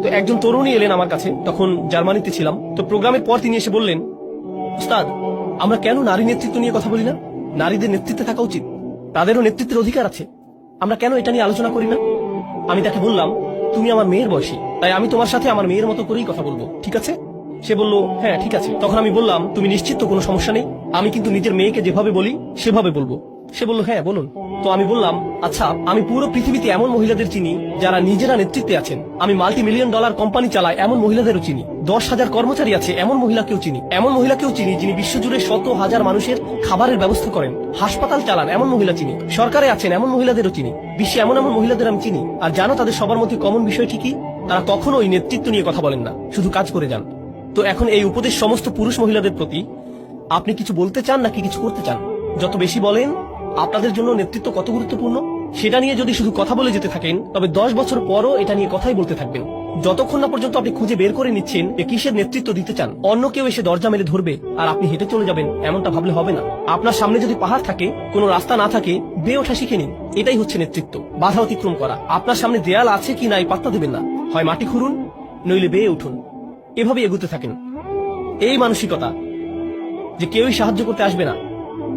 তো একজন তরুণী এলেন আমার কাছে, তখন জার্মানিতে ছিলাম। তো প্রোগ্রামের পর তিনি এসে বললেন, উস্তাদ, আমরা কেন নারী নেতৃত্ব নিয়ে কথা বলি না? নারীদের নেতৃত্বে থাকা উচিত, তাদেরও নেতৃত্বের অধিকার আছে, আমরা কেন এটা নিয়ে আলোচনা করি না? আমি তাকে বললাম, তুমি আমার মেয়ের বয়সী, তাই আমি তোমার সাথে আমার মেয়ের মতো করেই কথা বলবো, ঠিক আছে? সে বলল, হ্যাঁ ঠিক আছে। তখন আমি বললাম, তুমি নিশ্চিত তো কোনো সমস্যা নেই? আমি কিন্তু নিজের মেয়েকে যেভাবে বলি সেভাবে বলবো। সে বলল, হ্যাঁ বলুন। তো আমি বললাম, আচ্ছা, আমি পুরো পৃথিবীতে এমন মহিলাদের চিনি যারা নিজেরা নেতৃত্বে আছেন। আমি $multi-million কোম্পানি চালাই এমন মহিলাদেরও চিনি। 10,000 কর্মচারী আছে এমন মহিলাকেও চিনি। এমন মহিলাকেও চিনি যিনি বিশ্বজুড়ে শত হাজার মানুষের খাবারের ব্যবস্থা করেন, হাসপাতাল চালান এমন মহিলা চিনি। সরকারে আছেন এমন মহিলাদেরও চিনি। বিশ্বে এমন এমন মহিলাদের আমি চিনি। আর জানো, তাদের সবার মধ্যে কমন বিষয় ঠিকই, তারা কখনোই নেতৃত্ব নিয়ে কথা বলেন না, শুধু কাজ করে যান। তো এখন এই উপদেশ সমস্ত পুরুষ মহিলাদের প্রতি, আপনি কিছু বলতে চান নাকি কিছু করতে চান? যত বেশি বলেন আপনাদের জন্য নেতৃত্ব কত গুরুত্বপূর্ণ সেটা নিয়ে যদি শুধু কথা বলে যেতে থাকেন, তবে 10 বছর পরও এটা নিয়ে কথাই বলতে থাকবেন, যতক্ষণ না পর্যন্ত আপনি খুঁজে বের করে নিচ্ছেন যে কিসের নেতৃত্ব দিতে চান। অন্য কেউ এসে দরজা মেরে ধরবে আর আপনি হেঁটে চলে যাবেন, এমনটা ভাবলে হবে না। আপনার সামনে যদি পাহাড় থাকে, কোনো রাস্তা না থাকে, বেয়ে ওঠা শিখে নিন। এটাই হচ্ছে নেতৃত্ব, বাধা অতিক্রম করা। আপনার সামনে দেয়াল আছে কি নাই পাত্তা দেবেন না, হয় মাটি খুঁড়ুন নইলে বেয়ে উঠুন, এভাবে এগুতে থাকেন। এই মানসিকতা যে কেউই সাহায্য করতে আসবে না,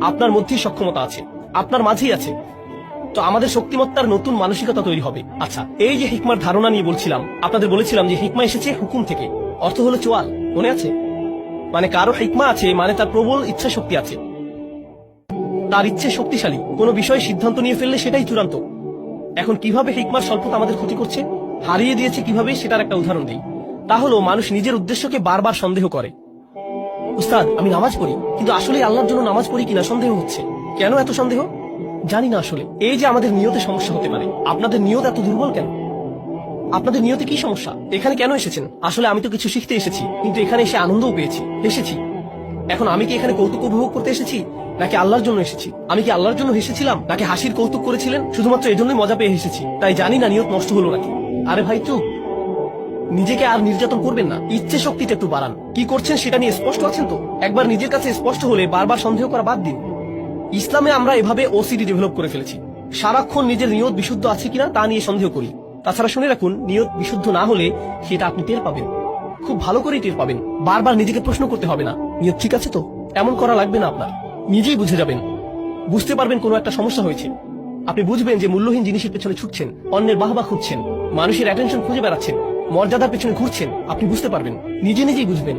আপনার মধ্যেই সক্ষমতা আছে, আপনার মাঝেই আছে। তো আমাদের শক্তিমত্তার নতুন মানসিকতা তৈরি হবে। আচ্ছা, এই যে হিকমার ধারণা নিয়ে বলছিলাম, আপনাদের বলেছিলাম যে হিকমা এসেছে হুকুম থেকে, অর্থ হলো চোয়াল, মনে আছে? মানে কারো হিকমা আছে মানে তার প্রবল ইচ্ছা শক্তি আছে, তার ইচ্ছে শক্তিশালী, কোনো বিষয়ে সিদ্ধান্ত নিয়ে ফেললে সেটাই চূড়ান্ত। এখন কিভাবে হিকমার স্বল্পতা আমাদের ক্ষতি করছে, হারিয়ে দিয়েছে কিভাবে, সেটার একটা উদাহরণ দিই। তা হলো, মানুষ নিজের উদ্দেশ্যকে বারবার সন্দেহ করে। উস্তাদ, আমি নামাজ পড়ি, কিন্তু আসলে আল্লাহর জন্য নামাজ পড়ি কিনা সন্দেহ হচ্ছে। কেন এত সন্দেহ? জানি না আসলে। এই যে আমাদের নিয়তে সমস্যা হতে পারে। আপনাদের নিয়ত এত দুর্বল কেন? আপনাদের নিয়তে কি সমস্যা? এখানে কেন এসেছেন? আসলে আমি তো কিছু শিখতে এসেছি, কিন্তু এখানে এসে আনন্দও পেয়েছি, হেসেছি। এখন আমি কি এখানে কৌতুক উপভোগ করতে এসেছি নাকি আল্লাহর জন্য এসেছি? আমি কি আল্লাহর জন্য হেসেছিলাম নাকি হাসির কৌতুক করেছিলেন? শুধুমাত্র এজন্যই মজা পেয়ে হেসেছি, তাই জানি না নিয়ত নষ্ট হলো নাকি। আরে ভাই চুপ, নিজেকে আর নির্যাতন করবেন না, ইচ্ছে শক্তিটা একটু বাড়ান। কি করছেন সেটা নিয়ে স্পষ্ট আছেন তো? একবার নিজের কাছে স্পষ্ট হলে বারবার সন্দেহ করা বাদ দিন। ইসলামে আমরা এভাবে ওসিডি ডেভেলপ করে ফেলেছি, সারাক্ষণ নিজের নিয়ত বিশুদ্ধ আছে কিনা তা নিয়ে সন্দেহ করি। তাছাড়া শুনে রাখুন, নিয়ত বিশুদ্ধ না হলে সেটা আপনি টের পাবেন, খুব ভালো করেই টের পাবেন। বারবার নিজেকে প্রশ্ন করতে হবে না, নিয়ত ঠিক আছে তো? এমন করা লাগবে না আপনার, নিজেই বুঝে যাবেন, বুঝতে পারবেন কোনো একটা সমস্যা হয়েছে। আপনি বুঝবেন যে মূল্যহীন জিনিসের পেছনে ছুটছেন, অন্যের বাহবা খুঁজছেন, মানুষের অ্যাটেনশন খুঁজে বেড়াচ্ছেন, মর্যাদার পেছনে ঘুরছেন। আপনি বুঝতে পারবেন, নিজে নিজেই বুঝবেন।